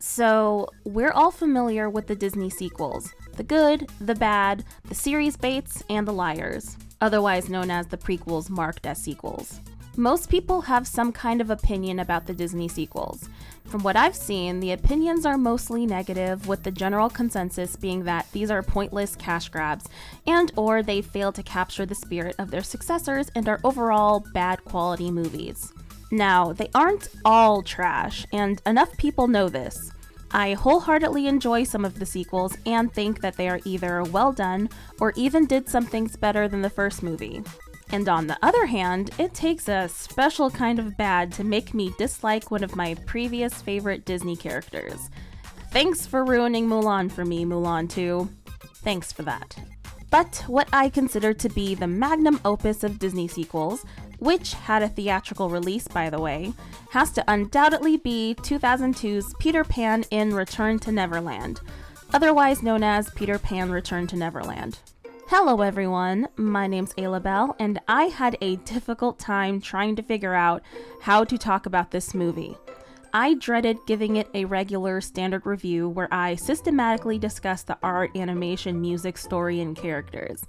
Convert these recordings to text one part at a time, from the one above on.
So, we're all familiar with the Disney sequels. The good, the bad, the series baits, and the liars, otherwise known as the prequels marked as sequels. Most people have some kind of opinion about the Disney sequels. From what I've seen, the opinions are mostly negative, with the general consensus being that these are pointless cash grabs and/or they fail to capture the spirit of their successors and are overall bad quality movies. Now, they aren't all trash, and enough people know this. I wholeheartedly enjoy some of the sequels and think that they are either well done or even did some things better than the first movie. And on the other hand, it takes a special kind of bad to make me dislike one of my previous favorite Disney characters. Thanks for ruining Mulan for me, Mulan 2. Thanks for that. But what I consider to be the magnum opus of Disney sequels, which had a theatrical release by the way, has to undoubtedly be 2002's Peter Pan in Return to Neverland, otherwise known as Peter Pan Return to Neverland. Hello everyone, my name's Aloubell, and I had a difficult time trying to figure out how to talk about this movie. I dreaded giving it a regular standard review where I systematically discuss the art, animation, music, story, and characters.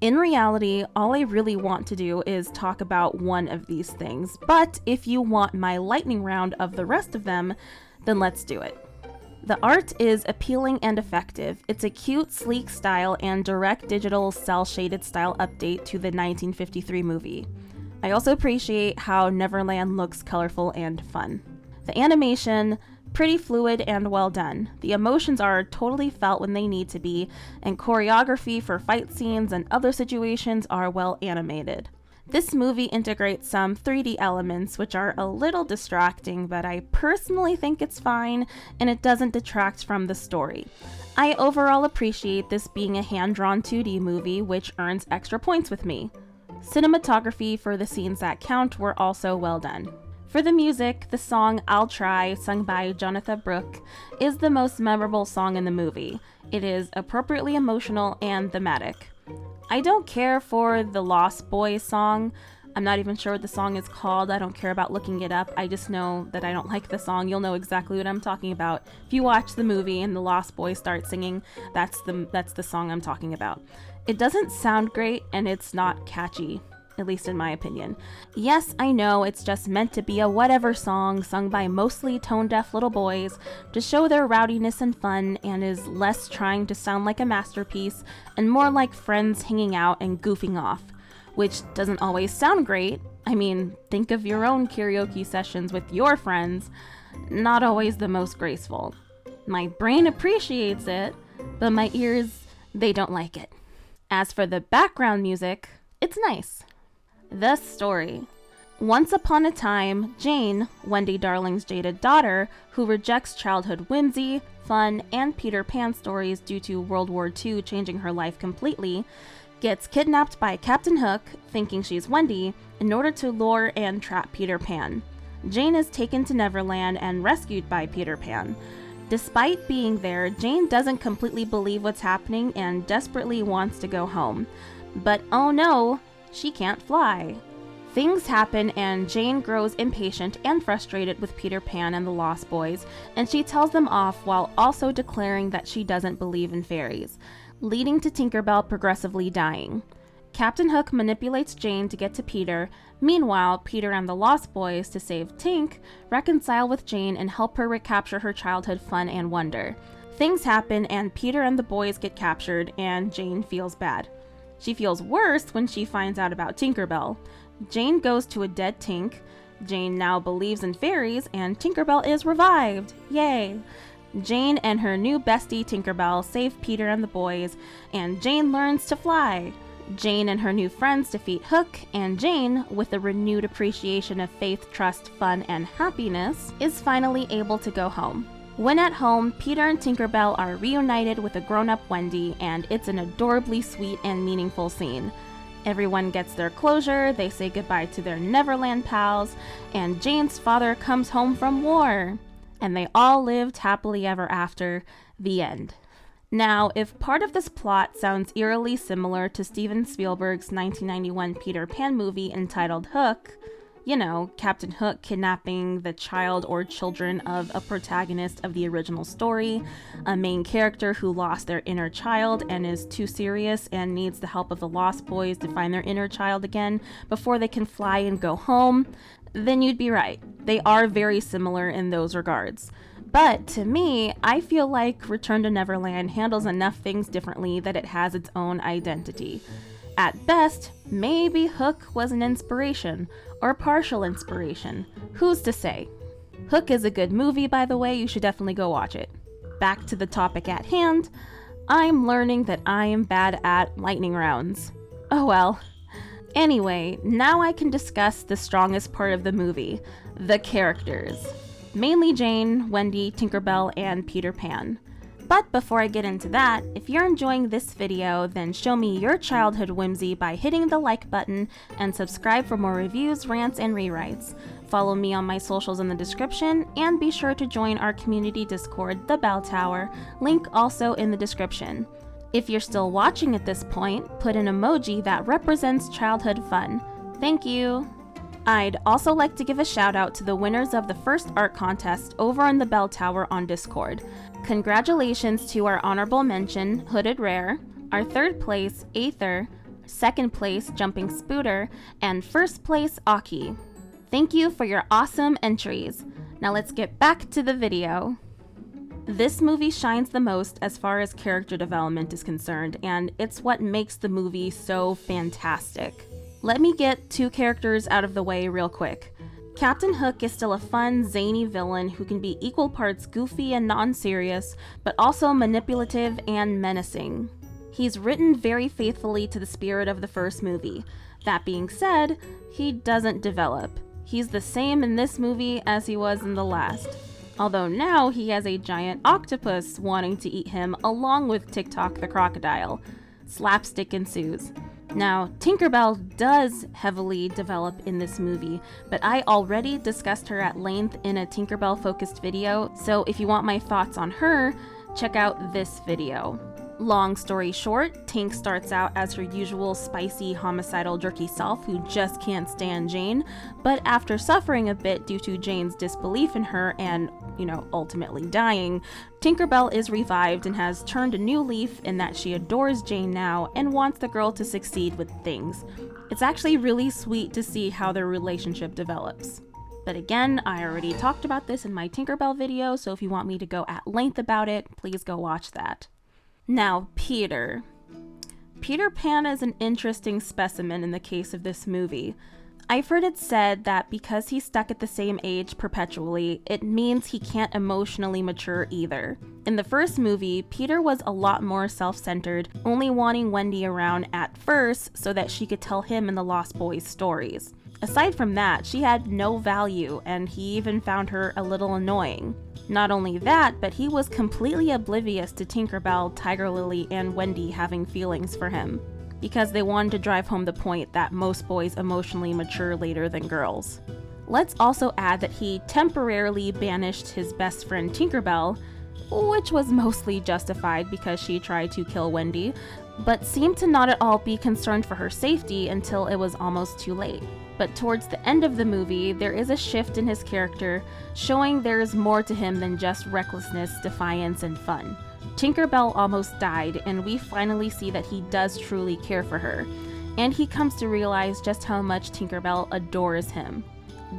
In reality, all I really want to do is talk about one of these things, but if you want my lightning round of the rest of them, then let's do it. The art is appealing and effective. It's a cute, sleek style and direct digital cel-shaded style update to the 1953 movie. I also appreciate how Neverland looks colorful and fun. The animation, pretty fluid and well done. The emotions are totally felt when they need to be, and choreography for fight scenes and other situations are well animated. This movie integrates some 3D elements which are a little distracting, but I personally think it's fine and it doesn't detract from the story. I overall appreciate this being a hand-drawn 2D movie, which earns extra points with me. Cinematography for the scenes that count were also well done. For the music, the song I'll Try, sung by Jonathan Brooke, is the most memorable song in the movie. It is appropriately emotional and thematic. I don't care for the Lost Boys song. I'm not even sure what the song is called. I don't care about looking it up. I just know that I don't like the song. You'll know exactly what I'm talking about. If you watch the movie and the Lost Boys start singing, that's the song I'm talking about. It doesn't sound great and it's not catchy, at least in my opinion. Yes, I know it's just meant to be a whatever song sung by mostly tone-deaf little boys to show their rowdiness and fun, and is less trying to sound like a masterpiece and more like friends hanging out and goofing off, which doesn't always sound great. I mean, think of your own karaoke sessions with your friends. Not always the most graceful. My brain appreciates it, but my ears, they don't like it. As for the background music, it's nice. The story. Once upon a time, Jane, Wendy Darling's jaded daughter, who rejects childhood whimsy, fun, and Peter Pan stories due to World War II changing her life completely, gets kidnapped by Captain Hook, thinking she's Wendy, in order to lure and trap Peter Pan. Jane is taken to Neverland and rescued by Peter Pan. Despite being there, Jane doesn't completely believe what's happening and desperately wants to go home. But oh no, she can't fly. Things happen and Jane grows impatient and frustrated with Peter Pan and the Lost Boys, and she tells them off while also declaring that she doesn't believe in fairies, leading to Tinkerbell progressively dying. Captain Hook manipulates Jane to get to Peter. Meanwhile, Peter and the Lost Boys, to save Tink, reconcile with Jane and help her recapture her childhood fun and wonder. Things happen and Peter and the boys get captured, and Jane feels bad. She feels worse when she finds out about Tinkerbell. Jane goes to a dead Tink. Jane now believes in fairies, and Tinkerbell is revived. Yay! Jane and her new bestie Tinkerbell save Peter and the boys, and Jane learns to fly. Jane and her new friends defeat Hook, and Jane, with a renewed appreciation of faith, trust, fun, and happiness, is finally able to go home. When at home, Peter and Tinkerbell are reunited with a grown-up Wendy, and it's an adorably sweet and meaningful scene. Everyone gets their closure, they say goodbye to their Neverland pals, and Jane's father comes home from war. And they all lived happily ever after. The end. Now, if part of this plot sounds eerily similar to Steven Spielberg's 1991 Peter Pan movie entitled Hook, You know, Captain Hook kidnapping the child or children of a protagonist of the original story, a main character who lost their inner child and is too serious and needs the help of the Lost Boys to find their inner child again before they can fly and go home, then you'd be right. They are very similar in those regards. But to me, I feel like Return to Neverland handles enough things differently that it has its own identity. At best, maybe Hook was an inspiration, or partial inspiration. Who's to say? Hook is a good movie, by the way, you should definitely go watch it. Back to the topic at hand, I'm learning that I am bad at lightning rounds. Oh well. Anyway, now I can discuss the strongest part of the movie, the characters. Mainly Jane, Wendy, Tinkerbell, and Peter Pan. But before I get into that, if you're enjoying this video, then show me your childhood whimsy by hitting the like button and subscribe for more reviews, rants, and rewrites. Follow me on my socials in the description, and be sure to join our community Discord, The Bell Tower, link also in the description. If you're still watching at this point, put an emoji that represents childhood fun. Thank you! I'd also like to give a shout out to the winners of the first art contest over on the Bell Tower on Discord. Congratulations to our honorable mention, Hooded Rare, our third place, Aether, second place, Jumping Spooter, and first place, Aki. Thank you for your awesome entries. Now let's get back to the video. This movie shines the most as far as character development is concerned, and it's what makes the movie so fantastic. Let me get two characters out of the way real quick. Captain Hook is still a fun, zany villain who can be equal parts goofy and non-serious, but also manipulative and menacing. He's written very faithfully to the spirit of the first movie. That being said, he doesn't develop. He's the same in this movie as he was in the last. Although now he has a giant octopus wanting to eat him along with TikTok the crocodile. Slapstick ensues. Now, Tinkerbell does heavily develop in this movie, but I already discussed her at length in a Tinkerbell-focused video, so if you want my thoughts on her, check out this video. Long story short, Tink starts out as her usual spicy, homicidal, jerky self who just can't stand Jane, but after suffering a bit due to Jane's disbelief in her and, ultimately dying, Tinkerbell is revived and has turned a new leaf in that she adores Jane now and wants the girl to succeed with things. It's actually really sweet to see how their relationship develops. But again, I already talked about this in my Tinkerbell video, so if you want me to go at length about it, please go watch that. Now, Peter. Peter Pan is an interesting specimen in the case of this movie. I've heard it said that because he's stuck at the same age perpetually, it means he can't emotionally mature either. In the first movie, Peter was a lot more self-centered, only wanting Wendy around at first so that she could tell him and the Lost Boys stories. Aside from that, she had no value, and he even found her a little annoying. Not only that, but he was completely oblivious to Tinkerbell, Tiger Lily, and Wendy having feelings for him, because they wanted to drive home the point that most boys emotionally mature later than girls. Let's also add that he temporarily banished his best friend Tinkerbell, which was mostly justified because she tried to kill Wendy, but seemed to not at all be concerned for her safety until it was almost too late. But towards the end of the movie, there is a shift in his character, showing there is more to him than just recklessness, defiance, and fun. Tinkerbell almost died, and we finally see that he does truly care for her, and he comes to realize just how much Tinkerbell adores him.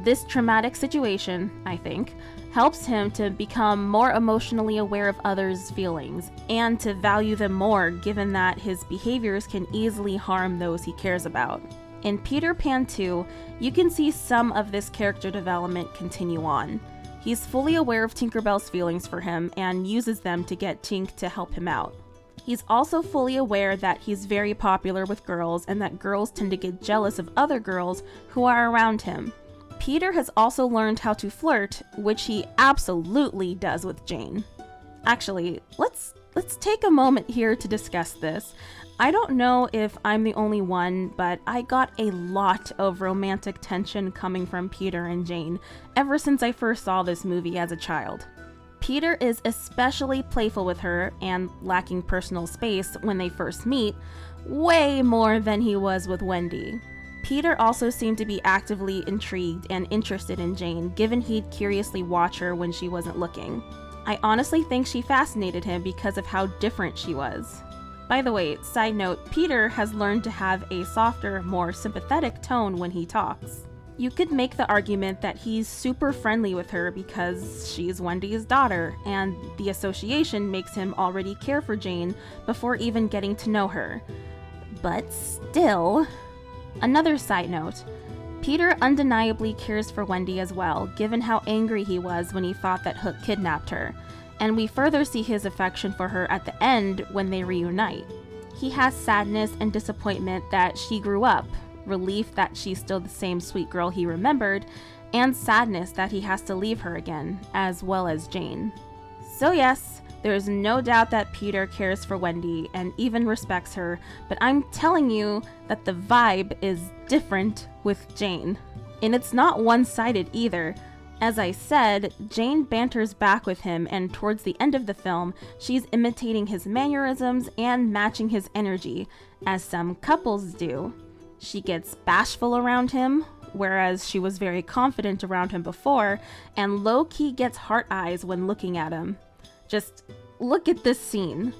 This traumatic situation, I think, helps him to become more emotionally aware of others' feelings, and to value them more given that his behaviors can easily harm those he cares about. In Peter Pan 2, you can see some of this character development continue on. He's fully aware of Tinkerbell's feelings for him and uses them to get Tink to help him out. He's also fully aware that he's very popular with girls and that girls tend to get jealous of other girls who are around him. Peter has also learned how to flirt, which he absolutely does with Jane. Actually, let's take a moment here to discuss this. I don't know if I'm the only one, but I got a lot of romantic tension coming from Peter and Jane ever since I first saw this movie as a child. Peter is especially playful with her and lacking personal space when they first meet, way more than he was with Wendy. Peter also seemed to be actively intrigued and interested in Jane, given he'd curiously watch her when she wasn't looking. I honestly think she fascinated him because of how different she was. By the way, side note, Peter has learned to have a softer, more sympathetic tone when he talks. You could make the argument that he's super friendly with her because she's Wendy's daughter, and the association makes him already care for Jane before even getting to know her. But still... Another side note, Peter undeniably cares for Wendy as well, given how angry he was when he thought that Hook kidnapped her, and we further see his affection for her at the end when they reunite. He has sadness and disappointment that she grew up, relief that she's still the same sweet girl he remembered, and sadness that he has to leave her again, as well as Jane. So yes, there's no doubt that Peter cares for Wendy and even respects her, but I'm telling you that the vibe is different with Jane. And it's not one-sided either. As I said, Jane banters back with him, and towards the end of the film, she's imitating his mannerisms and matching his energy, as some couples do. She gets bashful around him, whereas she was very confident around him before, and low-key gets heart eyes when looking at him. Just look at this scene.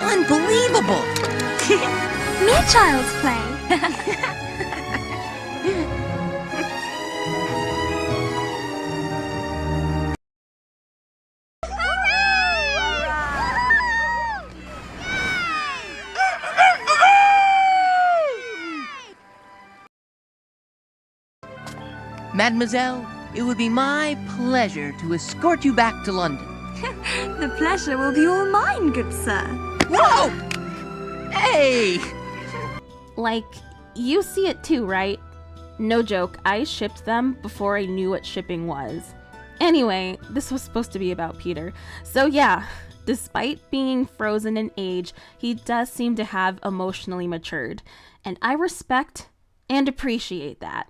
Unbelievable! Mere child's play. Mademoiselle, it would be my pleasure to escort you back to London. The pleasure will be all mine, good sir. Whoa! Hey! Like, you see it too, right? No joke, I shipped them before I knew what shipping was. Anyway, this was supposed to be about Peter. So yeah, despite being frozen in age, he does seem to have emotionally matured. And I respect and appreciate that.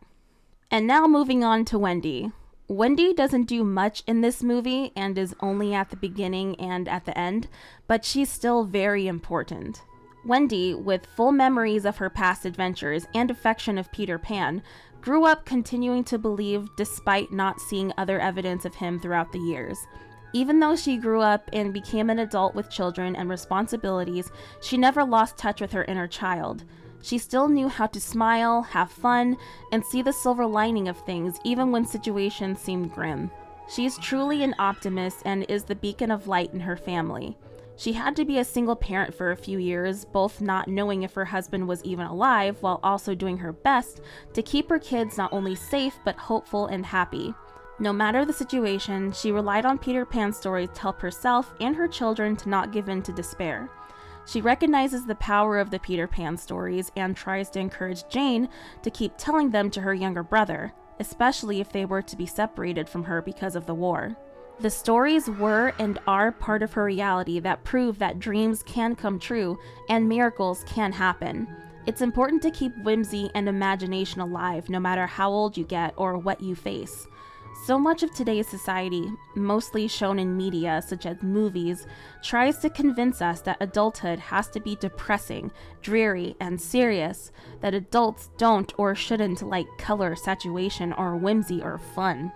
And now moving on to Wendy. Wendy doesn't do much in this movie and is only at the beginning and at the end, but she's still very important. Wendy, with full memories of her past adventures and affection of Peter Pan, grew up continuing to believe despite not seeing other evidence of him throughout the years. Even though she grew up and became an adult with children and responsibilities, she never lost touch with her inner child. She still knew how to smile, have fun, and see the silver lining of things even when situations seemed grim. She is truly an optimist and is the beacon of light in her family. She had to be a single parent for a few years, both not knowing if her husband was even alive while also doing her best to keep her kids not only safe but hopeful and happy. No matter the situation, she relied on Peter Pan's story to help herself and her children to not give in to despair. She recognizes the power of the Peter Pan stories and tries to encourage Jane to keep telling them to her younger brother, especially if they were to be separated from her because of the war. The stories were and are part of her reality that prove that dreams can come true and miracles can happen. It's important to keep whimsy and imagination alive no matter how old you get or what you face. So much of today's society, mostly shown in media such as movies, tries to convince us that adulthood has to be depressing, dreary, and serious, that adults don't or shouldn't like color, saturation, or whimsy or fun.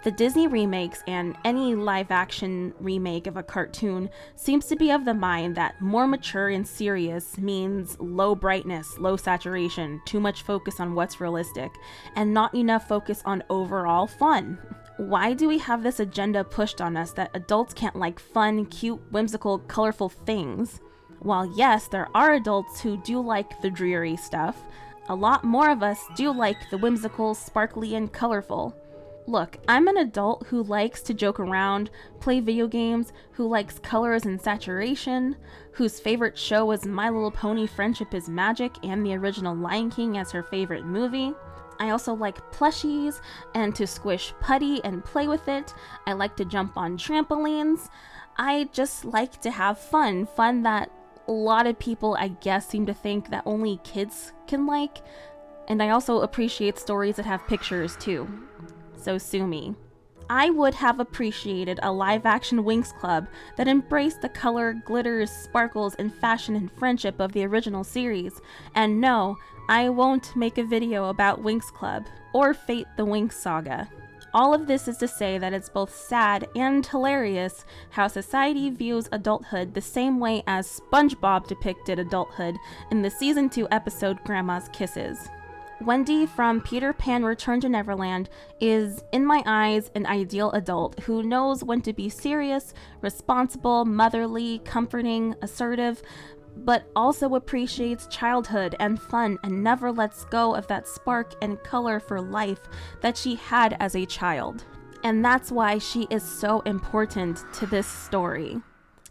The Disney remakes and any live-action remake of a cartoon seems to be of the mind that more mature and serious means low brightness, low saturation, too much focus on what's realistic, and not enough focus on overall fun. Why do we have this agenda pushed on us that adults can't like fun, cute, whimsical, colorful things? While yes, there are adults who do like the dreary stuff, a lot more of us do like the whimsical, sparkly, and colorful. Look, I'm an adult who likes to joke around, play video games, who likes colors and saturation, whose favorite show was My Little Pony Friendship is Magic and the original Lion King as her favorite movie. I also like plushies and to squish putty and play with it. I like to jump on trampolines. I just like to have fun that a lot of people, I guess, seem to think that only kids can like. And I also appreciate stories that have pictures too. So sue me. I would have appreciated a live-action Winx Club that embraced the color, glitters, sparkles, and fashion and friendship of the original series. And no, I won't make a video about Winx Club or Fate the Winx Saga. All of this is to say that it's both sad and hilarious how society views adulthood the same way as SpongeBob depicted adulthood in the Season 2 episode Grandma's Kisses. Wendy from Peter Pan Return to Neverland is, in my eyes, an ideal adult who knows when to be serious, responsible, motherly, comforting, assertive, but also appreciates childhood and fun and never lets go of that spark and color for life that she had as a child. And that's why she is so important to this story.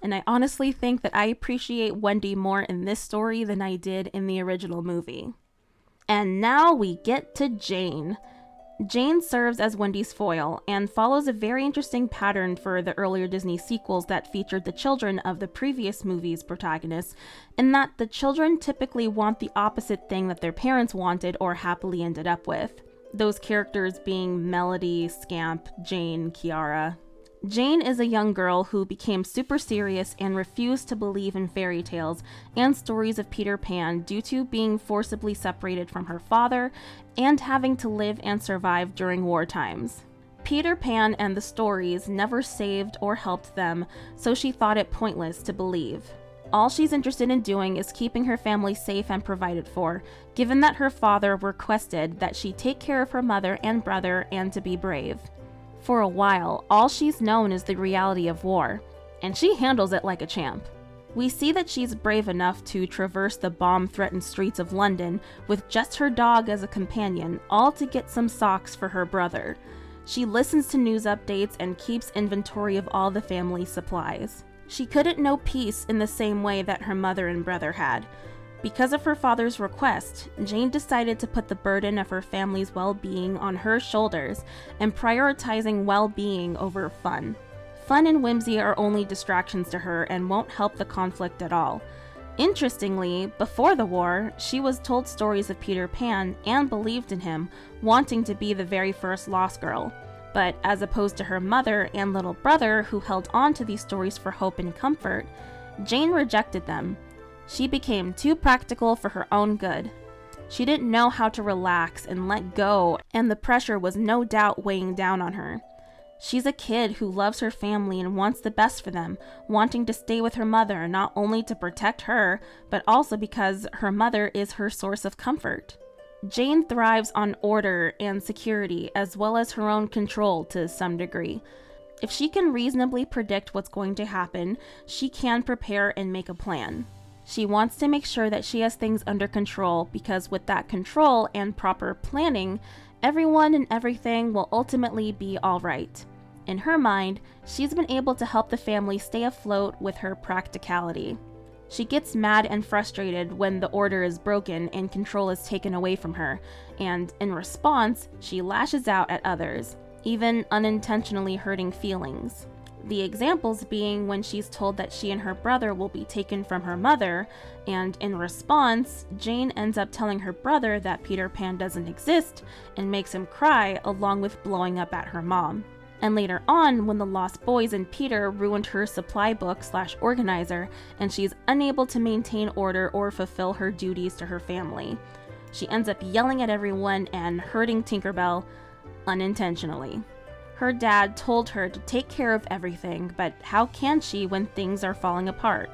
And I honestly think that I appreciate Wendy more in this story than I did in the original movie. And now we get to Jane. Jane serves as Wendy's foil and follows a very interesting pattern for the earlier Disney sequels that featured the children of the previous movie's protagonists, in that the children typically want the opposite thing that their parents wanted or happily ended up with. Those characters being Melody, Scamp, Jane, Kiara. Jane is a young girl who became super serious and refused to believe in fairy tales and stories of Peter Pan due to being forcibly separated from her father and having to live and survive during war times. Peter Pan and the stories never saved or helped them, so she thought it pointless to believe. All she's interested in doing is keeping her family safe and provided for, given that her father requested that she take care of her mother and brother and to be brave. For a while, all she's known is the reality of war, and she handles it like a champ. We see that she's brave enough to traverse the bomb-threatened streets of London with just her dog as a companion, all to get some socks for her brother. She listens to news updates and keeps inventory of all the family's supplies. She couldn't know peace in the same way that her mother and brother had. Because of her father's request, Jane decided to put the burden of her family's well-being on her shoulders and prioritizing well-being over fun. Fun and whimsy are only distractions to her and won't help the conflict at all. Interestingly, before the war, she was told stories of Peter Pan and believed in him, wanting to be the very first Lost Girl. But as opposed to her mother and little brother who held on to these stories for hope and comfort, Jane rejected them. She became too practical for her own good. She didn't know how to relax and let go, and the pressure was no doubt weighing down on her. She's a kid who loves her family and wants the best for them, wanting to stay with her mother not only to protect her, but also because her mother is her source of comfort. Jane thrives on order and security, as well as her own control to some degree. If she can reasonably predict what's going to happen, she can prepare and make a plan. She wants to make sure that she has things under control because with that control and proper planning, everyone and everything will ultimately be all right. In her mind, she's been able to help the family stay afloat with her practicality. She gets mad and frustrated when the order is broken and control is taken away from her, and in response, she lashes out at others, even unintentionally hurting feelings. The examples being when she's told that she and her brother will be taken from her mother, and in response, Jane ends up telling her brother that Peter Pan doesn't exist and makes him cry along with blowing up at her mom. And later on, when the Lost Boys and Peter ruined her supply book/organizer and she's unable to maintain order or fulfill her duties to her family, she ends up yelling at everyone and hurting Tinkerbell unintentionally. Her dad told her to take care of everything, but how can she when things are falling apart?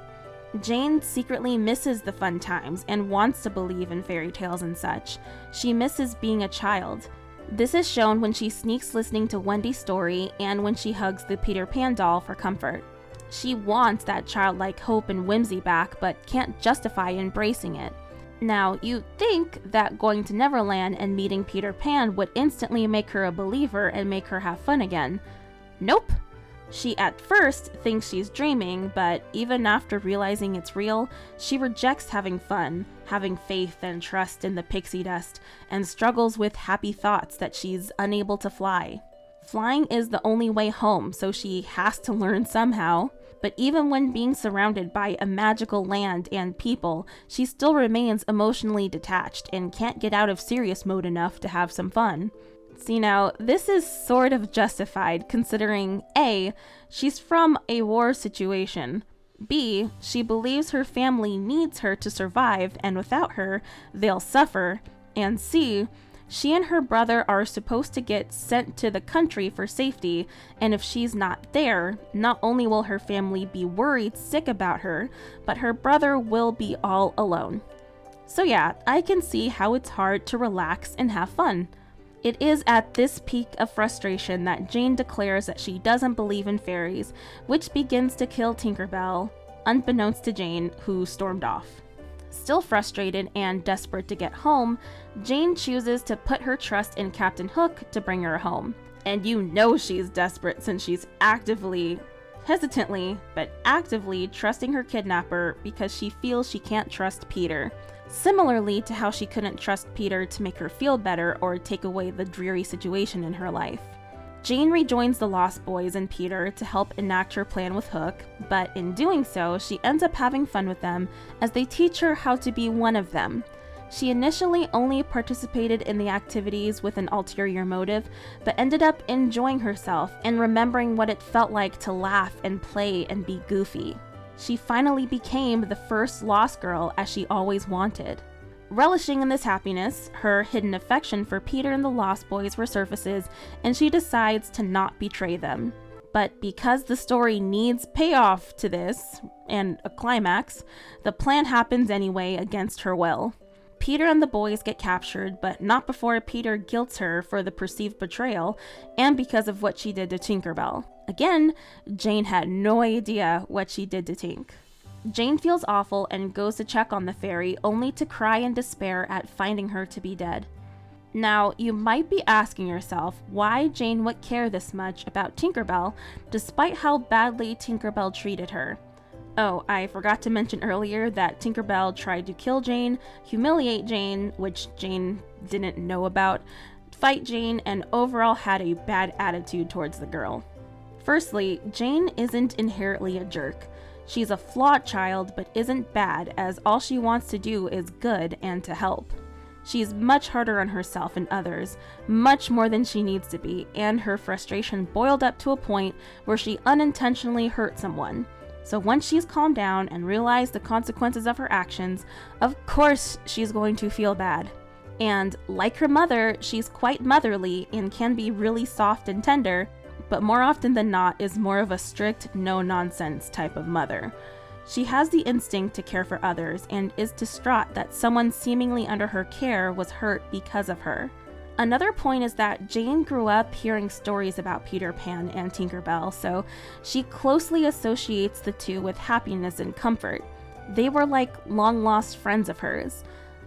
Jane secretly misses the fun times and wants to believe in fairy tales and such. She misses being a child. This is shown when she sneaks listening to Wendy's story and when she hugs the Peter Pan doll for comfort. She wants that childlike hope and whimsy back, but can't justify embracing it. Now, you'd think that going to Neverland and meeting Peter Pan would instantly make her a believer and make her have fun again. Nope. She at first thinks she's dreaming, but even after realizing it's real, she rejects having fun, having faith and trust in the pixie dust, and struggles with happy thoughts that she's unable to fly. Flying is the only way home, so she has to learn somehow. But even when being surrounded by a magical land and people, she still remains emotionally detached and can't get out of serious mode enough to have some fun. See now, this is sort of justified considering A, she's from a war situation, B, she believes her family needs her to survive, and without her, they'll suffer. And C, she and her brother are supposed to get sent to the country for safety, and if she's not there, not only will her family be worried sick about her, but her brother will be all alone. So yeah, I can see how it's hard to relax and have fun. It is at this peak of frustration that Jane declares that she doesn't believe in fairies, which begins to kill Tinkerbell, unbeknownst to Jane, who stormed off. Still frustrated and desperate to get home, Jane chooses to put her trust in Captain Hook to bring her home. And you know she's desperate since she's hesitantly, but actively trusting her kidnapper because she feels she can't trust Peter. Similarly to how she couldn't trust Peter to make her feel better or take away the dreary situation in her life. Jane rejoins the Lost Boys and Peter to help enact her plan with Hook, but in doing so, she ends up having fun with them as they teach her how to be one of them. She initially only participated in the activities with an ulterior motive, but ended up enjoying herself and remembering what it felt like to laugh and play and be goofy. She finally became the first Lost Girl as she always wanted. Relishing in this happiness, her hidden affection for Peter and the Lost Boys resurfaces, and she decides to not betray them. But because the story needs payoff to this, and a climax, the plan happens anyway against her will. Peter and the boys get captured, but not before Peter guilts her for the perceived betrayal, and because of what she did to Tinkerbell. Again, Jane had no idea what she did to Tink. Jane feels awful and goes to check on the fairy, only to cry in despair at finding her to be dead. Now, you might be asking yourself why Jane would care this much about Tinkerbell, despite how badly Tinkerbell treated her. Oh, I forgot to mention earlier that Tinkerbell tried to kill Jane, humiliate Jane, which Jane didn't know about, fight Jane, and overall had a bad attitude towards the girl. Firstly, Jane isn't inherently a jerk. She's a flawed child, but isn't bad, as all she wants to do is good and to help. She's much harder on herself and others, much more than she needs to be, and her frustration boiled up to a point where she unintentionally hurt someone. So once she's calmed down and realized the consequences of her actions, of course she's going to feel bad. And like her mother, she's quite motherly and can be really soft and tender, but more often than not is more of a strict, no-nonsense type of mother. She has the instinct to care for others and is distraught that someone seemingly under her care was hurt because of her. Another point is that Jane grew up hearing stories about Peter Pan and Tinkerbell, so she closely associates the two with happiness and comfort. They were like long-lost friends of hers.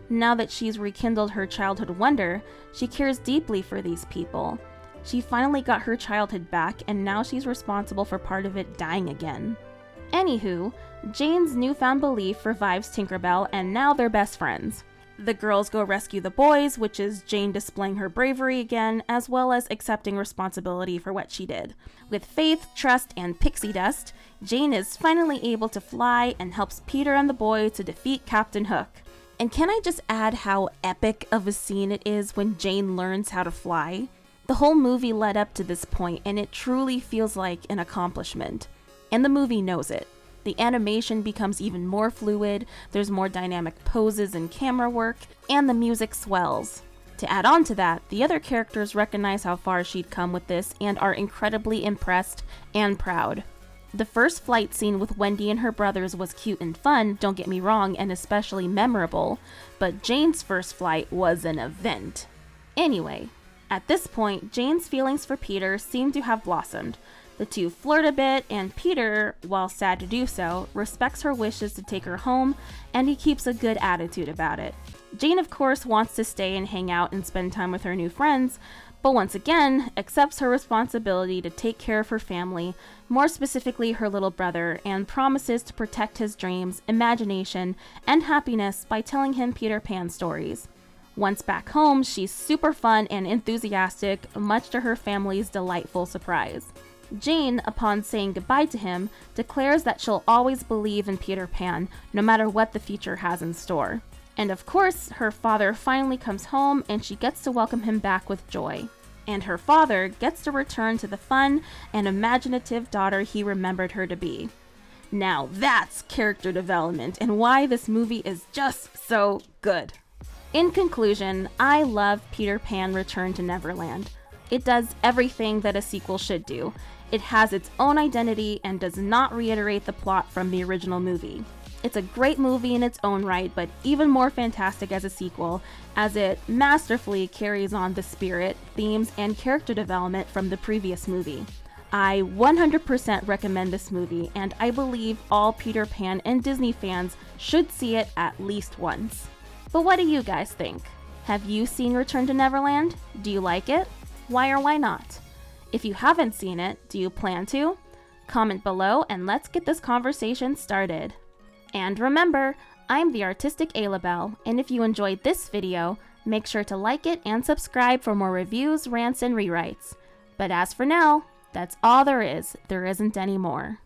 Now that she's rekindled her childhood wonder, she cares deeply for these people. She finally got her childhood back, and now she's responsible for part of it dying again. Anywho, Jane's newfound belief revives Tinkerbell, and now they're best friends. The girls go rescue the boys, which is Jane displaying her bravery again, as well as accepting responsibility for what she did. With faith, trust, and pixie dust, Jane is finally able to fly and helps Peter and the boys to defeat Captain Hook. And can I just add how epic of a scene it is when Jane learns how to fly? The whole movie led up to this point, and it truly feels like an accomplishment. And the movie knows it. The animation becomes even more fluid, there's more dynamic poses and camera work, and the music swells. To add on to that, the other characters recognize how far she'd come with this and are incredibly impressed and proud. The first flight scene with Wendy and her brothers was cute and fun, don't get me wrong, and especially memorable, but Jane's first flight was an event. Anyway, at this point, Jane's feelings for Peter seem to have blossomed. The two flirt a bit, and Peter, while sad to do so, respects her wishes to take her home, and he keeps a good attitude about it. Jane, of course, wants to stay and hang out and spend time with her new friends, but once again, accepts her responsibility to take care of her family, more specifically her little brother, and promises to protect his dreams, imagination, and happiness by telling him Peter Pan stories. Once back home, she's super fun and enthusiastic, much to her family's delightful surprise. Jane, upon saying goodbye to him, declares that she'll always believe in Peter Pan, no matter what the future has in store. And of course, her father finally comes home and she gets to welcome him back with joy. And her father gets to return to the fun and imaginative daughter he remembered her to be. Now that's character development and why this movie is just so good. In conclusion, I love Peter Pan Return to Neverland. It does everything that a sequel should do. It has its own identity and does not reiterate the plot from the original movie. It's a great movie in its own right, but even more fantastic as a sequel, as it masterfully carries on the spirit, themes, and character development from the previous movie. I 100% recommend this movie, and I believe all Peter Pan and Disney fans should see it at least once. But what do you guys think? Have you seen Return to Neverland? Do you like it? Why or why not? If you haven't seen it, do you plan to? Comment below and let's get this conversation started. And remember, I'm the artistic Aloubell, and if you enjoyed this video, make sure to like it and subscribe for more reviews, rants, and rewrites. But as for now, that's all there is. There isn't any more.